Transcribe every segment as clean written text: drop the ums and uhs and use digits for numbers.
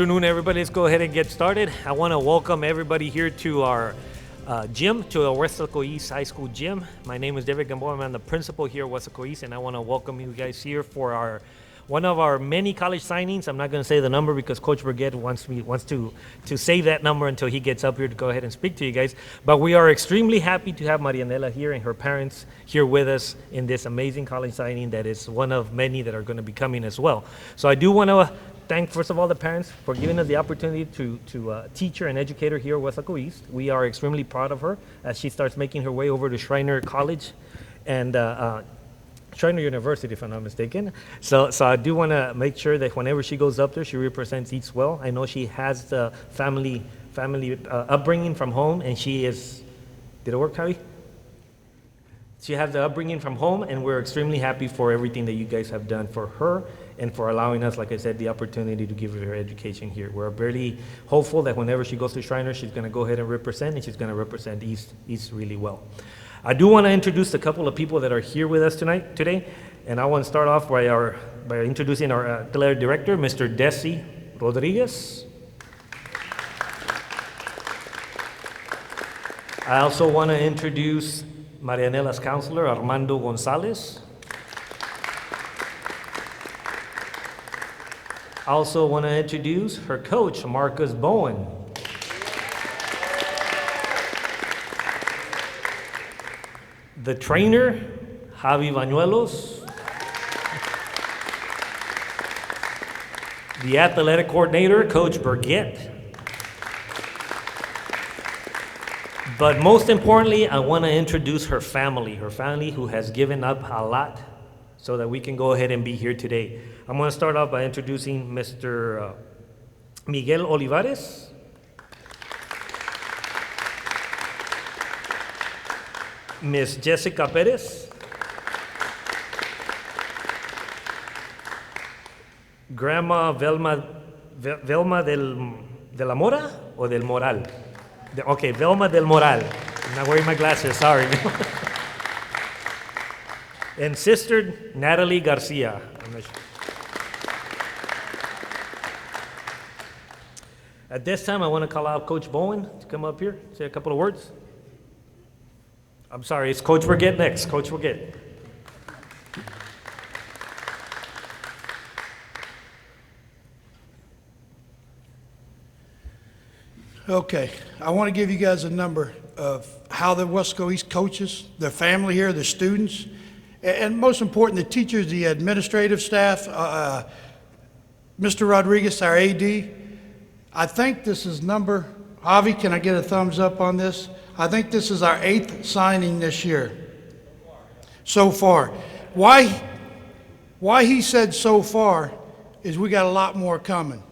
afternoon, everybody. Let's go ahead and get started. I want to welcome everybody here to our gym, to our Weslaco East High School gym. My name is David Gamboa. I'm the principal here at Weslaco East, and I want to welcome you guys here for one of our many college signings. I'm not going to say the number because Coach Burgett wants to save that number until he gets up here to go ahead and speak to you guys. But we are extremely happy to have Marianela here and her parents here with us in this amazing college signing that is one of many that are going to be coming as well. So I do want to thank, first of all, the parents for giving us the opportunity to teach her and educate her here at Weslaco East. We are extremely proud of her as she starts making her way over to Schreiner College and Schreiner University, if I'm not mistaken. So I do want to make sure that whenever she goes up there, she represents East well. I know she has the family upbringing from home, and she is, did it work, Javi? She has the upbringing from home, and we're extremely happy for everything that you guys have done for her and for allowing us, like I said, the opportunity to give her education here. We're very hopeful that whenever she goes to Schreiner, she's going to go ahead and represent, and she's going to represent East really well. I do want to introduce a couple of people that are here with us today, and I want to start off by introducing our athletic director, Mr. Desi Rodriguez. I also want to introduce Marianela's counselor, Armando Gonzalez. I also want to introduce her coach, Marcus Bowen. The trainer, Javi Bañuelos. The athletic coordinator, Coach Burgett. But most importantly, I want to introduce her family who has given up a lot so that we can go ahead and be here today. I'm going to start off by introducing Mr. Miguel Olivares. Miss Jessica Perez. Grandma Velma de la Mora or del Moral? Okay, Velma del Moral. I'm not wearing my glasses, sorry. And Sister Natalie Garcia. At this time, I want to call out Coach Bowen to come up here, say a couple of words. I'm sorry, it's Coach Burgett next. Coach Burgett. Okay, I want to give you guys a number of how the Weslaco East coaches, their family here, the students, and most important, the teachers, the administrative staff, Mr. Rodriguez, our AD. I think this is Javi, can I get a thumbs up on this? I think this is our 8th signing this year. So far. Why he said so far is we got a lot more coming.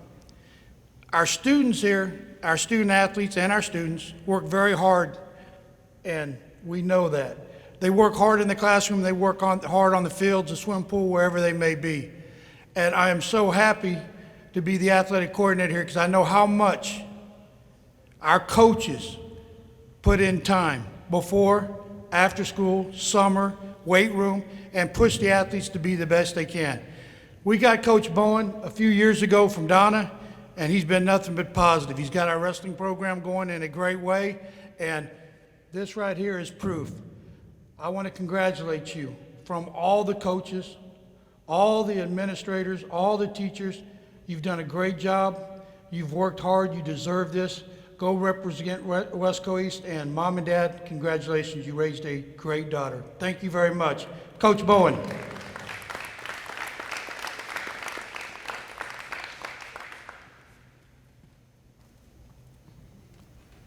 Our students here, our student athletes and our students work very hard, and we know that. They work hard in the classroom, they work hard on the fields, the swim pool, wherever they may be. And I am so happy to be the athletic coordinator here because I know how much our coaches put in time before, after school, summer, weight room, and push the athletes to be the best they can. We got Coach Bowen a few years ago from Donna, and he's been nothing but positive. He's got our wrestling program going in a great way, and this right here is proof. I want to congratulate you from all the coaches, all the administrators, all the teachers. You've done a great job. You've worked hard. You deserve this. Go represent Weslaco East, and Mom and Dad, congratulations. You raised a great daughter. Thank you very much. Coach Bowen.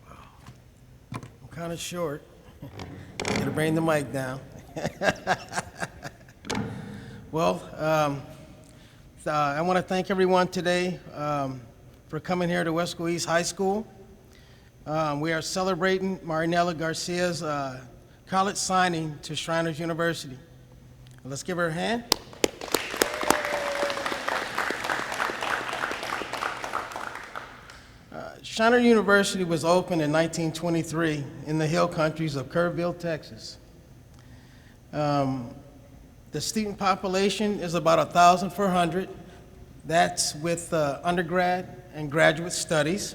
I'm kind of short. I'm going to bring the mic down. Well, I want to thank everyone today for coming here to Weslaco East High School. We are celebrating Marianela Garcia's college signing to Schreiner University. Let's give her a hand. Schreiner University was opened in 1923 in the hill countries of Kerrville, Texas. The student population is about 1,400. That's with undergrad and graduate studies.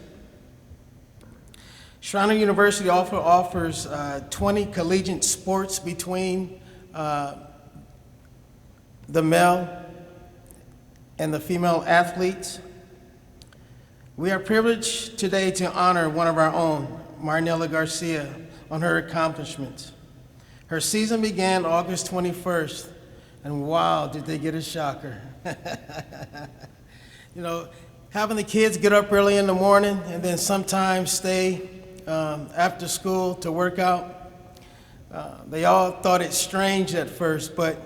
Schreiner University also offers 20 collegiate sports between the male and the female athletes. We are privileged today to honor one of our own, Marianela Garcia, on her accomplishments. Her season began August 21st, and wow, did they get a shocker. You know, having the kids get up early in the morning and then sometimes stay after school to work out, they all thought it strange at first, but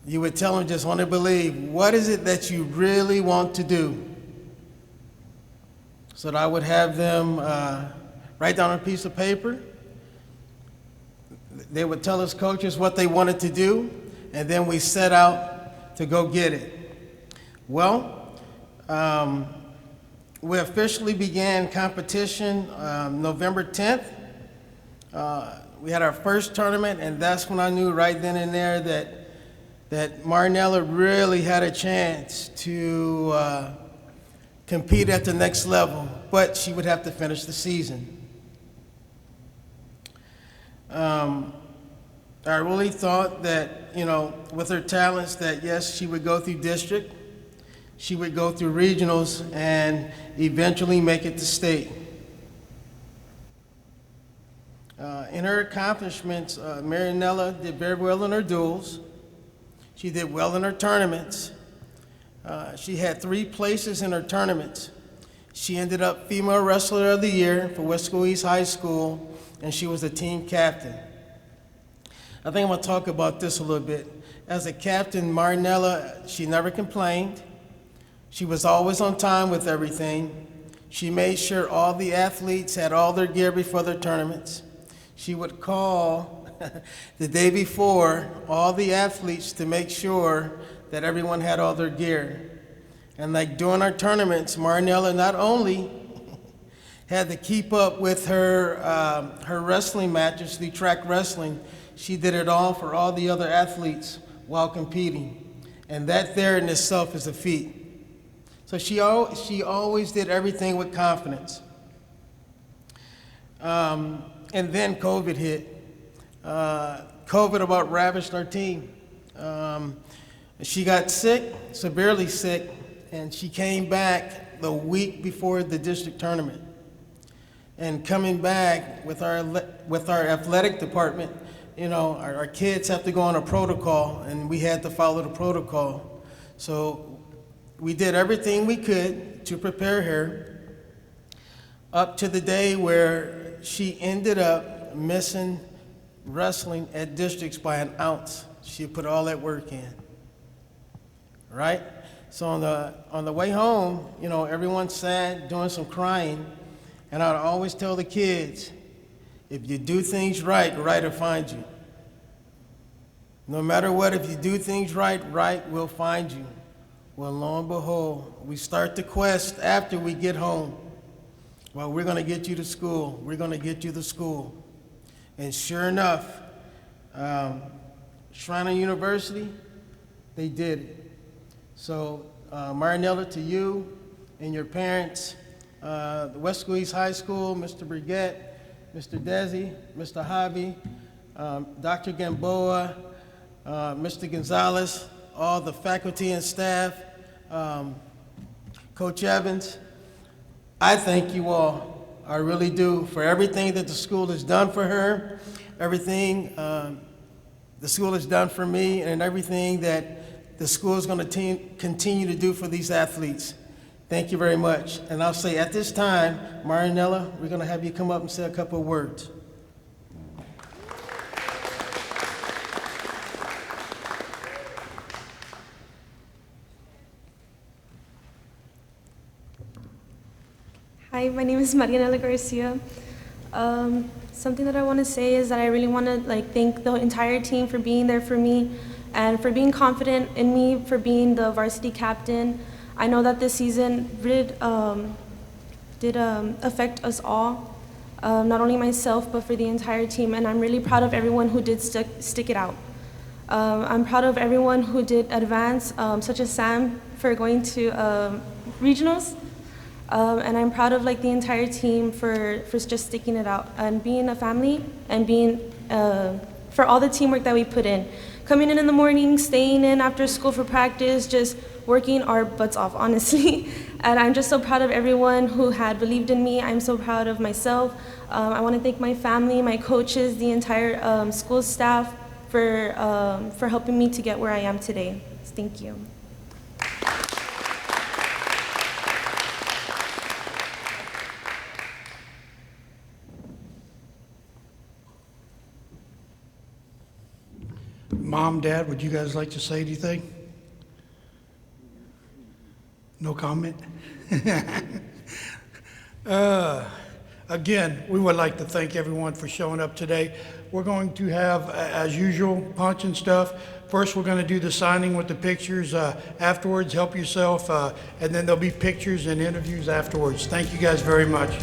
you would tell them, just want to believe, what is it that you really want to do? So that I would have them write down on a piece of paper. They would tell us coaches what they wanted to do, and then we set out to go get it. Well, we officially began competition November 10th. We had our first tournament, and that's when I knew right then and there that Marianela really had a chance to compete at the next level, but she would have to finish the season. I really thought that, you know, with her talents, that yes, she would go through district, she would go through regionals, and eventually make it to state. In her accomplishments, Marianela did very well in her duels. She did well in her tournaments. She had 3 places in her tournaments. She ended up Female Wrestler of the Year for Weslaco East High School, and she was the team captain. I think I'm gonna talk about this a little bit. As a captain, Marianela, she never complained. She was always on time with everything. She made sure all the athletes had all their gear before their tournaments. She would call the day before all the athletes to make sure that everyone had all their gear. And like during our tournaments, Marianela not only had to keep up with her wrestling matches, the track wrestling, she did it all for all the other athletes while competing. And that there in itself is a feat. So she always did everything with confidence. And then COVID hit. COVID about ravaged our team. She got sick, severely sick, and she came back the week before the district tournament. And coming back with our athletic department, you know, our kids have to go on a protocol, and we had to follow the protocol. So we did everything we could to prepare her up to the day where she ended up missing wrestling at districts by an ounce. She put all that work in, right? So on the way home, you know, everyone's sad, doing some crying, and I'd always tell the kids, if you do things right, right will find you. No matter what, if you do things right, right will find you. Well, lo and behold, we start the quest after we get home. Well, we're gonna get you to school. We're gonna get you to school. And sure enough, Schreiner University, they did it. So, Marianela, to you and your parents, the Weslaco East High School, Mr. Brigette, Mr. Desi, Mr. Javi, Dr. Gamboa, Mr. Gonzalez, all the faculty and staff, Coach Evans, I thank you all. I really do, for everything that the school has done for her, everything the school has done for me, and everything that the school is going to continue to do for these athletes. Thank you very much. And I'll say at this time, Marianela, we're going to have you come up and say a couple of words. Hi, my name is Marianela Garcia. Something that I want to say is that I really want to thank the entire team for being there for me and for being confident in me, for being the varsity captain. I know that this season did affect us all, not only myself, but for the entire team, and I'm really proud of everyone who did stick it out. I'm proud of everyone who did advance, such as Sam for going to regionals. And I'm proud of like the entire team for just sticking it out and being a family and being for all the teamwork that we put in. Coming in the morning, staying in after school for practice, just working our butts off, honestly. And I'm just so proud of everyone who had believed in me. I'm so proud of myself. I want to thank my family, my coaches, the entire school staff for helping me to get where I am today. Thank you. Mom, Dad, would you guys like to say anything? No comment? Again, we would like to thank everyone for showing up today. We're going to have, as usual, punch and stuff. First, we're going to do the signing with the pictures. Afterwards, help yourself, and then there'll be pictures and interviews afterwards. Thank you guys very much.